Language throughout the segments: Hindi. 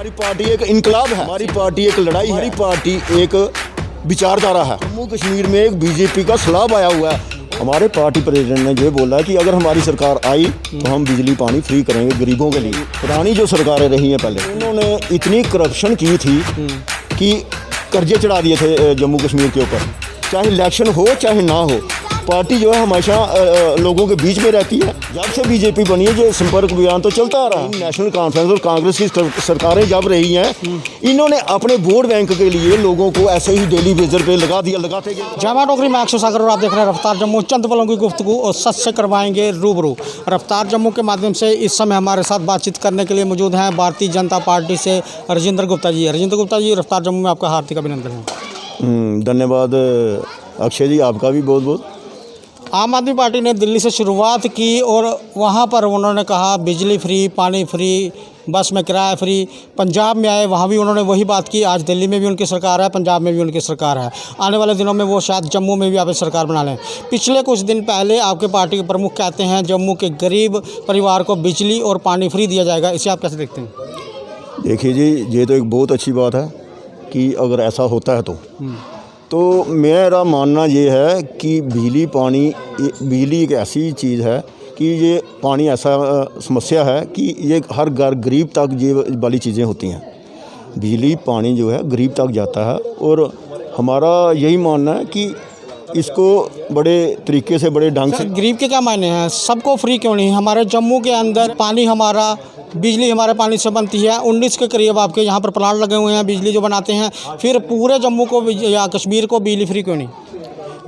हमारी पार्टी एक इनकलाब है, हमारी पार्टी एक लड़ाई है, हमारी पार्टी एक विचारधारा है। जम्मू कश्मीर में एक बीजेपी का सलाब आया हुआ है। हमारे पार्टी प्रेसिडेंट ने ये बोला कि अगर हमारी सरकार आई तो हम बिजली पानी फ्री करेंगे गरीबों के लिए। पुरानी जो सरकारें रही हैं पहले, उन्होंने इतनी करप्शन की थी कि कर्जे चढ़ा दिए थे जम्मू कश्मीर के ऊपर। चाहे इलेक्शन हो चाहे ना हो, पार्टी जो है हमेशा लोगों के बीच में रहती है। जब से बीजेपी बनी है, ये संपर्क अभियान तो चलता आ रहा है। नेशनल कॉन्फ्रेंस और कांग्रेस की सरकारें जब रही हैं, इन्होंने अपने वोट बैंक के लिए लोगों को ऐसे ही डेली बेजर पे लगाते गए। जमा डोगरी में अक्षय सागर और आप देख रहे हैं रफ्तार जम्मू। चंद पलों की गुफ्तगू और सच से करवाएंगे रूबरू। रफ्तार जम्मू के माध्यम से इस समय हमारे साथ बातचीत करने के लिए मौजूद हैं भारतीय जनता पार्टी से राजेंद्र गुप्ता जी। राजेंद्र गुप्ता जी, रफ्तार जम्मू में आपका हार्दिक अभिनंदन है। धन्यवाद अक्षय जी, आपका भी बहुत बहुत। आम आदमी पार्टी ने दिल्ली से शुरुआत की और वहाँ पर उन्होंने कहा बिजली फ्री, पानी फ्री, बस में किराया फ्री। पंजाब में आए, वहाँ भी उन्होंने वही बात की। आज दिल्ली में भी उनकी सरकार है, पंजाब में भी उनकी सरकार है। आने वाले दिनों में वो शायद जम्मू में भी आप सरकार बना लें। पिछले कुछ दिन पहले आपके पार्टी के प्रमुख कहते हैं जम्मू के गरीब परिवार को बिजली और पानी फ्री दिया जाएगा। इसे आप कैसे देखते हैं? देखिए जी, ये तो एक बहुत अच्छी बात है कि अगर ऐसा होता है तो मेरा मानना ये है कि बिजली एक ऐसी चीज़ है कि ये पानी ऐसा समस्या है कि ये हर घर गरीब तक ये वाली चीज़ें होती हैं। बिजली पानी जो है गरीब तक जाता है और हमारा यही मानना है कि इसको बड़े तरीके से, बड़े ढंग से। गरीब के क्या मायने हैं? सबको फ्री क्यों नहीं? हमारे जम्मू के अंदर पानी हमारा, बिजली हमारे पानी से बनती है। 19 के करीब आपके यहाँ पर प्लांट लगे हुए हैं बिजली जो बनाते हैं, फिर पूरे जम्मू को या कश्मीर को बिजली फ्री क्यों नहीं?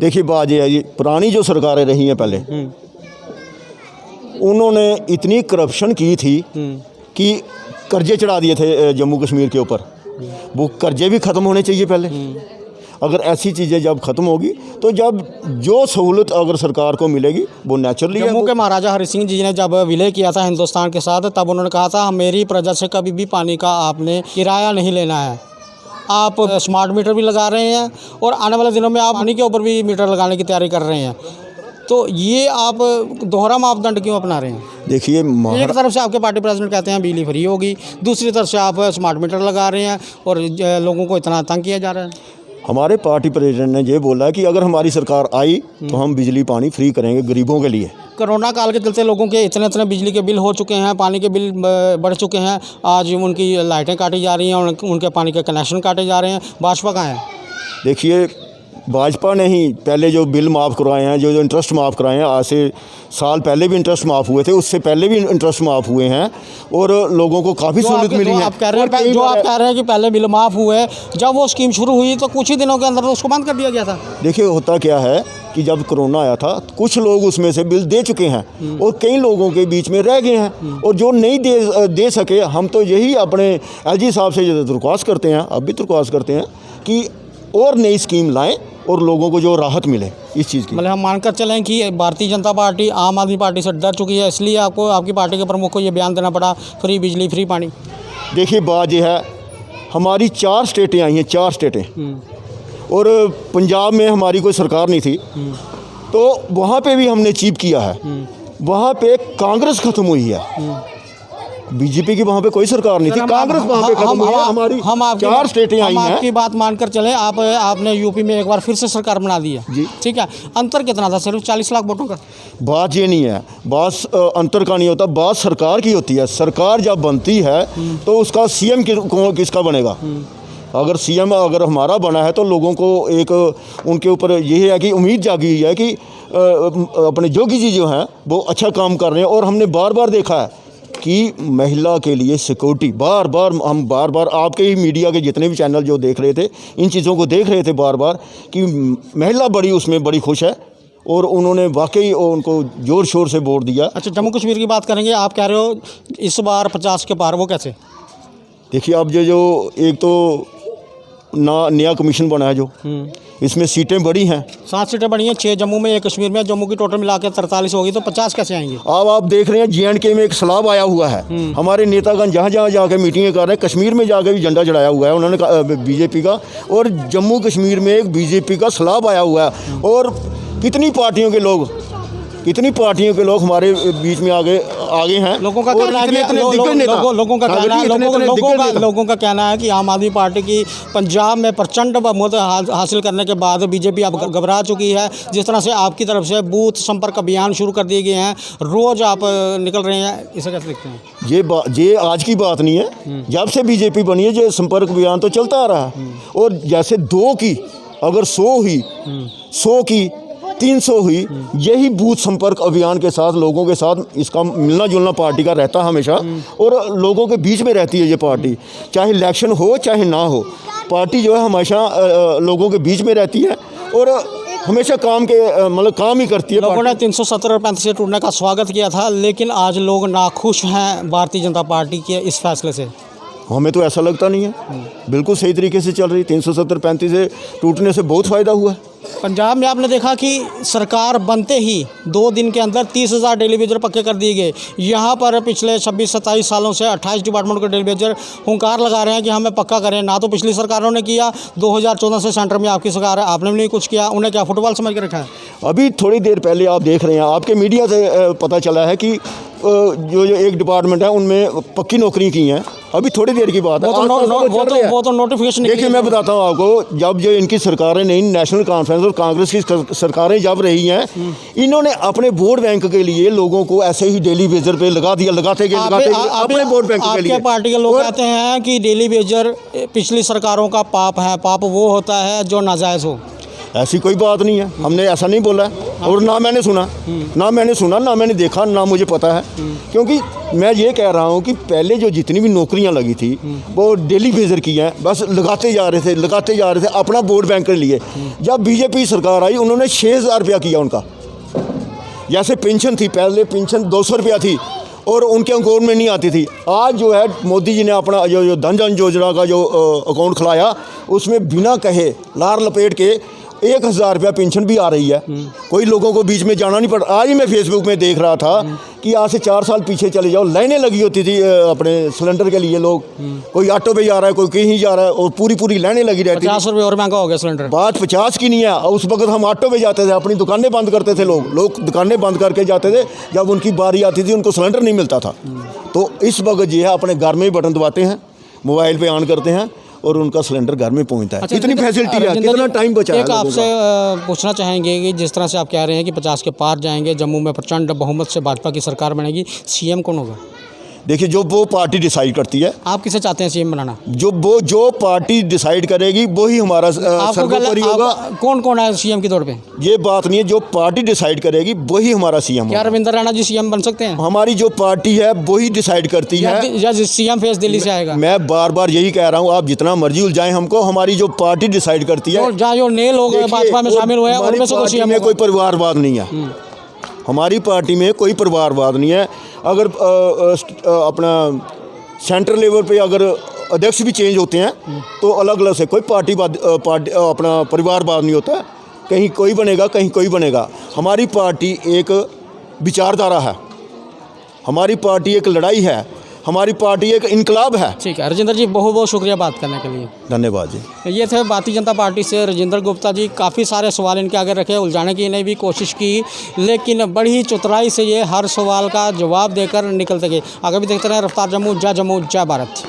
देखिए बात ये है जी, पुरानी जो सरकारें रही हैं पहले, उन्होंने इतनी करप्शन की थी कि कर्जे चढ़ा दिए थे जम्मू कश्मीर के ऊपर। वो कर्जे भी ख़त्म होने चाहिए पहले। अगर ऐसी चीज़ें जब ख़त्म होगी तो जब जो सहूलत अगर सरकार को मिलेगी वो नेचुरली। जम्मू के महाराजा हरि सिंह जी ने जब विलय किया था हिंदुस्तान के साथ, तब उन्होंने कहा था मेरी प्रजा से कभी भी पानी का आपने किराया नहीं लेना है। आप स्मार्ट मीटर भी लगा रहे हैं और आने वाले दिनों में आप पानी के ऊपर भी मीटर लगाने की तैयारी कर रहे हैं। तो ये आप दोहरा मापदंड क्यों अपना रहे हैं? देखिए, एक तरफ से आपके पार्टी प्रेसिडेंट कहते हैं बिजली फ्री होगी, दूसरी तरफ से आप स्मार्ट मीटर लगा रहे हैं और लोगों को इतना तंग किया जा रहा है। हमारे पार्टी प्रेसिडेंट ने ये बोला कि अगर हमारी सरकार आई तो हम बिजली पानी फ्री करेंगे गरीबों के लिए। कोरोना काल के चलते लोगों के इतने बिजली के बिल हो चुके हैं, पानी के बिल बढ़ चुके हैं। आज उनकी लाइटें काटी जा रही हैं, उनके पानी के कनेक्शन काटे जा रहे हैं। भाजपा कहाँ है? देखिए, भाजपा ने ही पहले जो बिल माफ़ करवाए हैं, जो इंटरेस्ट माफ़ कराए हैं, आज से साल पहले भी इंटरेस्ट माफ़ हुए थे, उससे पहले भी इंटरेस्ट माफ़ हुए हैं और लोगों को काफ़ी सहूलत मिली है। आप कह रहे हैं कि पहले बिल माफ़ हुए, जब वो स्कीम शुरू हुई तो कुछ ही दिनों के अंदर तो उसको बंद कर दिया गया था। देखिए, होता क्या है कि जब कोरोना आया था कुछ लोग उसमें से बिल दे चुके हैं और कई लोगों के बीच में रह गए हैं, और जो नहीं दे सके, हम तो यही अपने एलजी साहब से दरख्वास्त करते हैं, अब भी दरख्वास्त करते हैं कि और नई स्कीम लाएं और लोगों को जो राहत मिले इस चीज़ की। मतलब हम मानकर चलें कि भारतीय जनता पार्टी आम आदमी पार्टी से डर चुकी है, इसलिए आपको आपकी पार्टी के प्रमुख को ये बयान देना पड़ा फ्री बिजली फ्री पानी। देखिए बात यह है, हमारी 4 स्टेटें आई हैं, 4 स्टेटें, और पंजाब में हमारी कोई सरकार नहीं थी, तो वहाँ पे भी हमने चीप किया है। वहाँ पे कांग्रेस ख़त्म हुई है, बीजेपी की वहाँ पे कोई सरकार नहीं थी, कांग्रेस वहाँ पे खत्म हुई है। हमारी 4 स्टेटें आई हैं। आपकी बात मानकर चलें, आपने यूपी में एक बार फिर से सरकार बना दी है जी, ठीक है। अंतर कितना था? सिर्फ 40 लाख वोटों का। बात ये नहीं है, बात अंतर का नहीं होता, बात सरकार की होती है। सरकार जब बनती है तो उसका सीएम किसका बनेगा? अगर सीएम अगर हमारा बना है तो लोगों को एक उनके ऊपर यही है कि उम्मीद जागी हुई है कि अपने योगी जी जो हैं वो अच्छा काम कर रहे हैं। और हमने बार बार देखा है कि महिला के लिए सिक्योरिटी, हम बार बार आपके ही मीडिया के जितने भी चैनल जो देख रहे थे, इन चीज़ों को देख रहे थे बार बार कि महिला उसमें बड़ी खुश है और उन्होंने वाकई उनको ज़ोर शोर से वोट दिया। अच्छा, जम्मू कश्मीर की बात करेंगे, आप कह रहे हो इस बार 50 के पार, वो कैसे? देखिए, अब जो एक तो नया कमीशन बना है, जो इसमें सीटें बड़ी हैं, 7 सीटें बड़ी हैं, 6 जम्मू में 1 कश्मीर में, जम्मू की टोटल मिला के 43 होगी, तो 50 कैसे आएंगे? अब आप देख रहे हैं JNK में एक सलाब आया हुआ है। हमारे नेतागण जहाँ जाके मीटिंगें कर रहे हैं, कश्मीर में जाके भी झंडा चढ़ाया हुआ है उन्होंने बीजेपी का, और जम्मू कश्मीर में एक बीजेपी का सलाब आया हुआ है। और कितनी पार्टियों के लोग कितनी पार्टियों के लोग हमारे बीच में आगे हैं। लोगों का और कहना है कि इतने दिग्गज नेता। लोगों का कहना है कि आम आदमी पार्टी की पंजाब में प्रचंड बहुमत हासिल करने के बाद बीजेपी अब घबरा चुकी है। जिस तरह से आपकी तरफ से बूथ संपर्क अभियान शुरू कर दिए गए हैं, रोज आप निकल रहे हैं, इसे कैसे देखते हैं? ये आज की बात नहीं है, जब से बीजेपी बनी है ये संपर्क अभियान तो चलता आ रहा है। और जैसे 2 की अगर 100 हुई, 100 की 300 हुई, यही बूथ संपर्क अभियान के साथ लोगों के साथ इसका मिलना जुलना पार्टी का रहता हमेशा। और लोगों के बीच में रहती है ये पार्टी, चाहे इलेक्शन हो चाहे ना हो, पार्टी जो है हमेशा लोगों के बीच में रहती है और हमेशा काम ही करती है। लोगों ने 370 और 35 से टूटने का स्वागत किया था, लेकिन आज लोग नाखुश हैं भारतीय जनता पार्टी के इस फैसले से। हमें तो ऐसा लगता नहीं है, बिल्कुल सही तरीके से चल रही। 370-35 से टूटने से बहुत फ़ायदा हुआ है। पंजाब में आपने देखा कि सरकार बनते ही 2 दिन के अंदर 30,000 डेली वेजर पक्के कर दिए गए। यहाँ पर पिछले 26-27 सालों से 28 डिपार्टमेंट के डेली वेजर हुंकार लगा रहे हैं कि हमें पक्का करें। ना तो पिछली सरकारों ने किया, 2014 से सेंटर में आपकी सरकार है, आपने भी नहीं कुछ किया। उन्हें क्या फुटबॉल समझ के रखा है? अभी थोड़ी देर पहले आप देख रहे हैं, आपके मीडिया से पता चला है कि जो एक डिपार्टमेंट है उनमें पक्की नौकरी की हैं। अभी थोड़ी देर की बात है, वो तो नोटिफिकेशन। देखिए मैं बताता हूँ आपको, जब जो इनकी सरकारें नई नेशनल कॉन्फ्रेंस और कांग्रेस की सरकारें जब रही हैं, इन्होंने अपने वोट बैंक के लिए लोगों को ऐसे ही डेली वेजर पे लगाते गए अपने वोट बैंक के लिए। आपके पार्टी के लोग कहते हैं कि डेली वेजर पिछली सरकारों का पाप है। पाप वो होता है जो नाजायज़ हो। ऐसी कोई बात नहीं है, हमने ऐसा नहीं बोला और ना मैंने सुना, ना मैंने देखा, ना मुझे पता है। क्योंकि मैं ये कह रहा हूँ कि पहले जो जितनी भी नौकरियाँ लगी थी वो डेली वेजर की हैं, बस लगाते जा रहे थे अपना वोट बैंक के लिए। जब बीजेपी सरकार आई उन्होंने 6,000 रुपया किया उनका। जैसे पेंशन थी, पहले पेंशन 200 रुपया थी और उनके अकाउंट में नहीं आती थी। आज जो है मोदी जी ने अपना जो धन जन योजना का जो अकाउंट खुलाया, उसमें बिना कहे लार लपेट के 1,000 रुपया पेंशन भी आ रही है। कोई लोगों को बीच में जाना नहीं पड़। आज ही मैं फेसबुक में देख रहा था कि आज से 4 साल पीछे चले जाओ, लाइनें लगी होती थी अपने सिलेंडर के लिए। लोग कोई ऑटो पे जा रहा है, कोई कहीं जा रहा है और पूरी लाइनें लगी रहती। 50 रुपये और महंगा हो गया सिलेंडर। बात 50 की नहीं है। उस वक्त हम ऑटो पे जाते थे, अपनी दुकानें बंद करते थे। लोग दुकानें बंद करके जाते थे, जब उनकी बारी आती थी उनको सिलेंडर नहीं मिलता था। तो इस वक्त जो है अपने घर में ही बटन दबाते हैं, मोबाइल पे ऑन करते हैं और उनका सिलेंडर घर में पहुंचता है। अच्छा, इतनी फैसिलिटी है, कितना टाइम बचा है। एक आपसे पूछना चाहेंगे कि जिस तरह से आप कह रहे हैं कि 50 के पार जाएंगे, जम्मू में प्रचंड बहुमत से भाजपा की सरकार बनेगी, सीएम कौन होगा? देखिए, जो वो पार्टी डिसाइड करती है। आप किसे चाहते हैं सीएम बनाना? जो पार्टी डिसाइड करेगी वो ही हमारा सर्वोपरि होगा। कौन है सीएम की तौर पे? ये बात नहीं है, जो पार्टी डिसाइड करेगी वही हमारा सीएम होगा। क्या रविंद्र रैना जी सीएम बन सकते हैं? हमारी जो पार्टी है वही डिसाइड करती है। या सीएम फेस दिल्ली से आएगा? मैं बार यही कह रहा हूँ, आप जितना मर्जी उलझाएं हमको, हमारी जो पार्टी डिसाइड करती है। जहाँ जो नए लोग भाजपा में शामिल हुए हैं उनमें से कोई सीएम में कोई परिवारवाद नहीं है। हमारी पार्टी में कोई परिवारवाद नहीं है। अगर अपना सेंट्रल लेवल पे अगर अध्यक्ष भी चेंज होते हैं तो अलग अलग से, कोई पार्टी अपना परिवारवाद नहीं होता। कहीं कोई बनेगा, कहीं कोई बनेगा। हमारी पार्टी एक विचारधारा है, हमारी पार्टी एक लड़ाई है, हमारी पार्टी एक इनकलाब है। ठीक है राजेंद्र जी, बहुत बहुत शुक्रिया बात करने के लिए। धन्यवाद जी। ये थे भारतीय जनता पार्टी से राजेंद्र गुप्ता जी। काफ़ी सारे सवाल इनके आगे रखे, उलझाने की इन्हें भी कोशिश की, लेकिन बड़ी चतुराई से ये हर सवाल का जवाब देकर निकलते गए। आगे भी देखते रहे रफ्तार जम्मू, जय भारत।